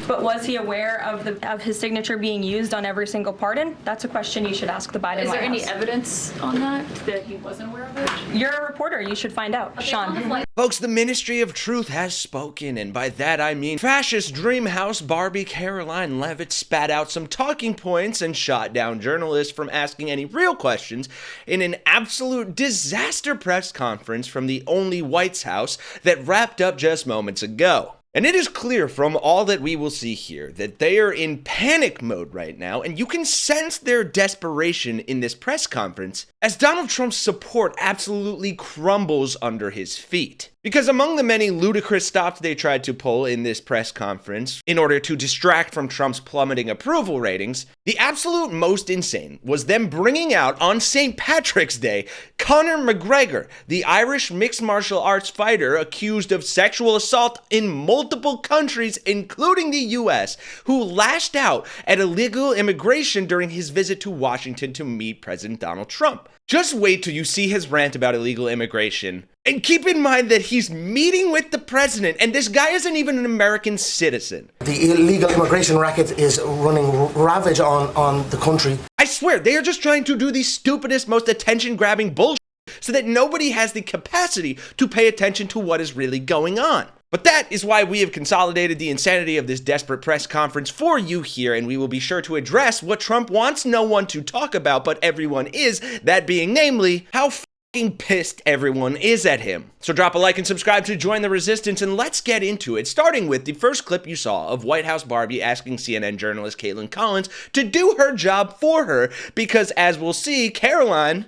But was he aware of his signature being used on every single pardon? That's a question you should ask the Biden White House. Is there any evidence on that he wasn't aware of it? You're a reporter. You should find out. Okay, Sean. Folks, the Ministry of Truth has spoken, and by that I mean fascist dreamhouse Barbie Caroline Leavitt spat out some talking points and shot down journalists from asking any real questions in an absolute disaster press conference from the only White House that wrapped up just moments ago. And it is clear from all that we will see here that they are in panic mode right now, and you can sense their desperation in this press conference as Donald Trump's support absolutely crumbles under his feet. Because among the many ludicrous stops they tried to pull in this press conference in order to distract from Trump's plummeting approval ratings, the absolute most insane was them bringing out on St. Patrick's Day Conor McGreggor, the Irish mixed martial arts fighter accused of sexual assault in multiple countries, including the US, who lashed out at illegal immigration during his visit to Washington to meet President Donald Trump. Just wait till you see his rant about illegal immigration. And keep in mind that he's meeting with the president, and this guy isn't even an American citizen. The illegal immigration racket is running ravage on the country. I swear, they are just trying to do the stupidest, most attention-grabbing bullshit so that nobody has the capacity to pay attention to what is really going on. But that is why we have consolidated the insanity of this desperate press conference for you here, and we will be sure to address what Trump wants no one to talk about, but everyone is, that being namely, how fucking pissed everyone is at him. So drop a like and subscribe to join the resistance, and let's get into it, starting with the first clip you saw of White House Barbie asking CNN journalist Caitlin Collins to do her job for her, because as we'll see, Caroline,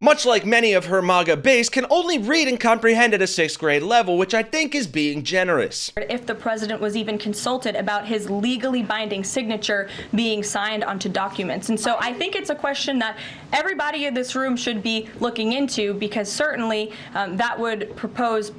much like many of her MAGA base, can only read and comprehend at a 6th grade level, which I think is being generous. If the president was even consulted about his legally binding signature being signed onto documents. And so I think it's a question that everybody in this room should be looking into, because certainly that would propose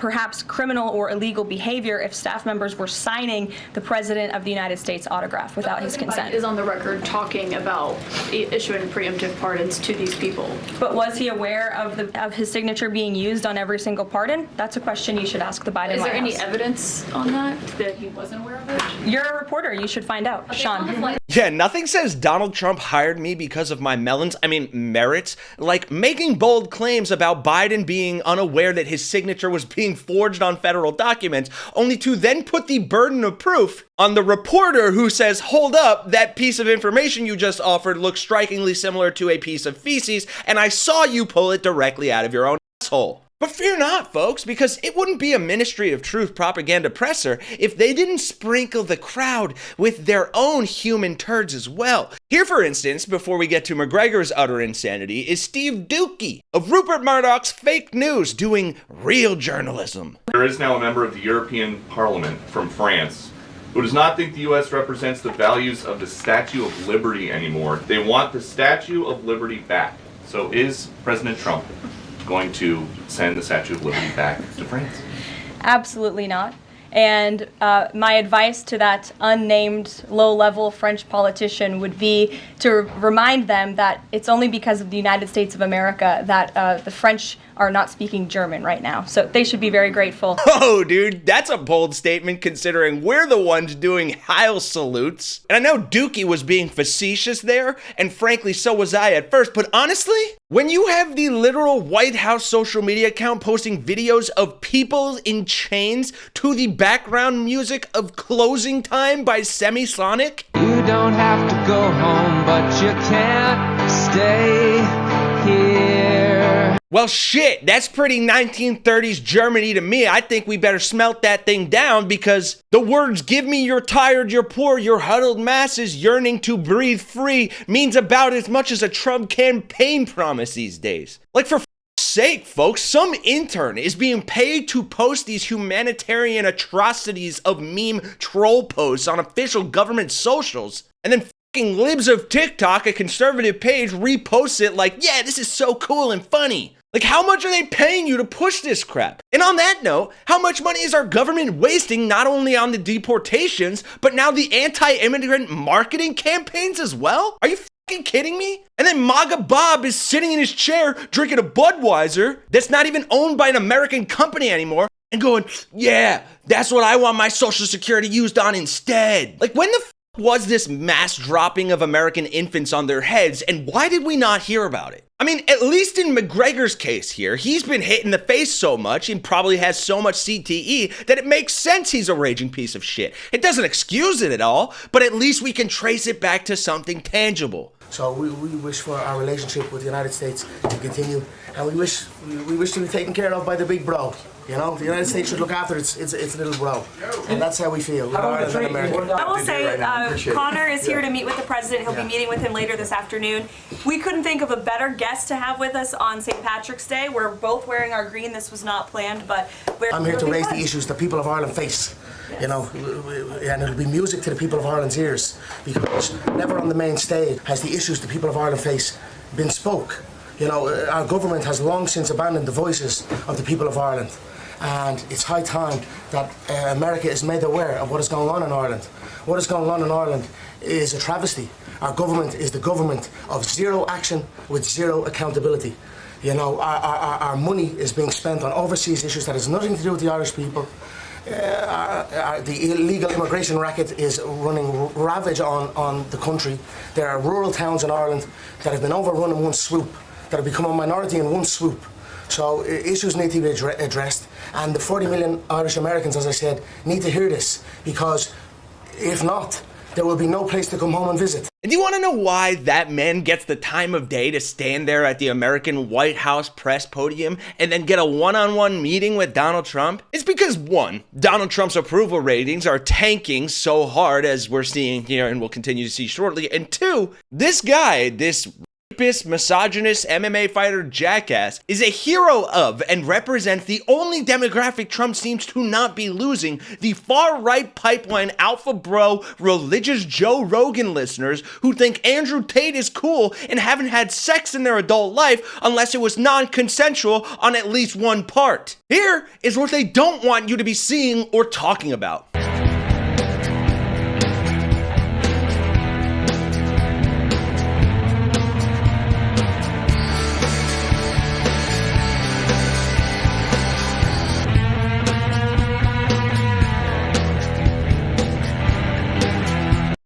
perhaps criminal or illegal behavior if staff members were signing the president of the United States autograph without his consent. Biden is on the record talking about issuing preemptive pardons to these people. But was he aware of his signature being used on every single pardon? That's a question you should ask the Biden Is White there any House. evidence on that he wasn't aware of it? You're a reporter. You should find out. Okay, Sean. Yeah, nothing says Donald Trump hired me because of my merits, like making bold claims about Biden being unaware that his signature was being forged on federal documents, only to then put the burden of proof on the reporter who says, hold up, that piece of information you just offered looks strikingly similar to a piece of feces, and I saw you pull it directly out of your own asshole. But fear not, folks, because it wouldn't be a Ministry of Truth propaganda presser if they didn't sprinkle the crowd with their own human turds as well. Here, for instance, before we get to McGregor's utter insanity, is Steve Dookie of Rupert Murdoch's fake news doing real journalism. There is now a member of the European Parliament from France who does not think the U.S. represents the values of the Statue of Liberty anymore. They want the Statue of Liberty back. So is President Trump going to send the Statue of Liberty back to France? Absolutely not. And my advice to that unnamed low-level French politician would be to remind them that it's only because of the United States of America that the French are not speaking German right now. So they should be very grateful. Oh, dude, that's a bold statement considering we're the ones doing Heil salutes. And I know Dookie was being facetious there, and frankly, so was I at first, but honestly, when you have the literal White House social media account posting videos of people in chains to the background music of Closing Time by Semisonic, you don't have to go home, but you can't stay here. well, shit, that's pretty 1930s Germany to me. I think we better smelt that thing down, because the words "give me your tired, your poor, your huddled masses yearning to breathe free" means about as much as a Trump campaign promise these days. Like, for sake, folks, some intern is being paid to post these humanitarian atrocities of meme troll posts on official government socials, and then fucking libs of TikTok, a conservative page, reposts it like, yeah, this is so cool and funny. Like, how much are they paying you to push this crap? And on that note, how much money is our government wasting not only on the deportations, but now the anti-immigrant marketing campaigns as well? Are you you kidding me? And then MAGA Bob is sitting in his chair drinking a Budweiser that's not even owned by an American company anymore and going, yeah, that's what I want my Social Security used on instead. Like, when the was this mass dropping of American infants on their heads, and why did we not hear about it? I mean, at least in McGregor's case here, he's been hit in the face so much and probably has so much CTE that it makes sense he's a raging piece of shit. It doesn't excuse it at all, but at least we can trace it back to something tangible. So we wish for our relationship with the United States to continue, and we wish to be taken care of by the big bro. You know, the United States should look after its little bro, and that's how we feel. I will say, Connor is here to meet with the president. He'll be meeting with him later this afternoon. We couldn't think of a better guest to have with us on St. Patrick's Day. We're both wearing our green. This was not planned, but I'm here to raise the issues the people of Ireland face. Yes. You know, and it'll be music to the people of Ireland's ears, because never on the main stage has the issues the people of Ireland face been spoke. You know, our government has long since abandoned the voices of the people of Ireland. And it's high time that America is made aware of what is going on in Ireland. What is going on in Ireland is a travesty. Our government is the government of zero action with zero accountability. You know, our money is being spent on overseas issues that has nothing to do with the Irish people. The illegal immigration racket is running ravage on the country. There are rural towns in Ireland that have been overrun in one swoop, that have become a minority in one swoop. So issues need to be addressed, and the 40 million Irish Americans, as I said, need to hear this, because if not, there will be no place to come home and visit. And do you want to know why that man gets the time of day to stand there at the American White House press podium and then get a one-on-one meeting with Donald Trump? It's because, one, Donald Trump's approval ratings are tanking so hard, as we're seeing here and will continue to see shortly, and two, this guy, this misogynist MMA fighter jackass, is a hero of and represents the only demographic Trump seems to not be losing: the far-right pipeline alpha bro religious Joe Rogan listeners who think Andrew Tate is cool and haven't had sex in their adult life unless it was non-consensual on at least one part. Here is what they don't want you to be seeing or talking about.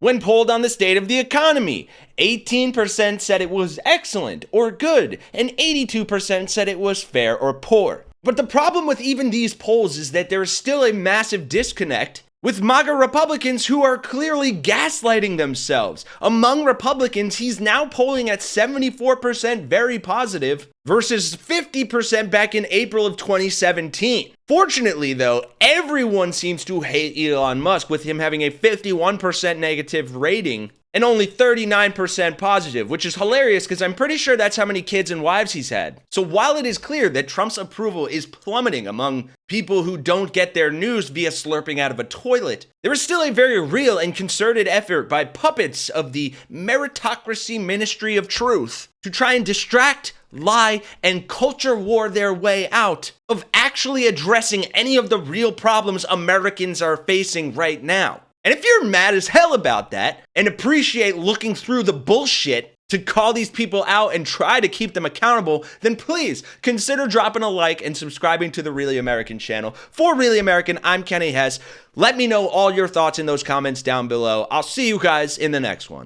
When polled on the state of the economy, 18% said it was excellent or good, and 82% said it was fair or poor. But the problem with even these polls is that there is still a massive disconnect with MAGA Republicans who are clearly gaslighting themselves. Among Republicans, he's now polling at 74% very positive versus 50% back in April of 2017. Fortunately, though, everyone seems to hate Elon Musk, with him having a 51% negative rating and only 39% positive, which is hilarious because I'm pretty sure that's how many kids and wives he's had. So while it is clear that Trump's approval is plummeting among people who don't get their news via slurping out of a toilet, there is still a very real and concerted effort by puppets of the meritocracy Ministry of Truth to try and distract, lie, and culture war their way out of actually addressing any of the real problems Americans are facing right now. And if you're mad as hell about that and appreciate looking through the bullshit to call these people out and try to keep them accountable, then please consider dropping a like and subscribing to the Really American channel. For Really American, I'm Kenny Hesse. Let me know all your thoughts in those comments down below. I'll see you guys in the next one.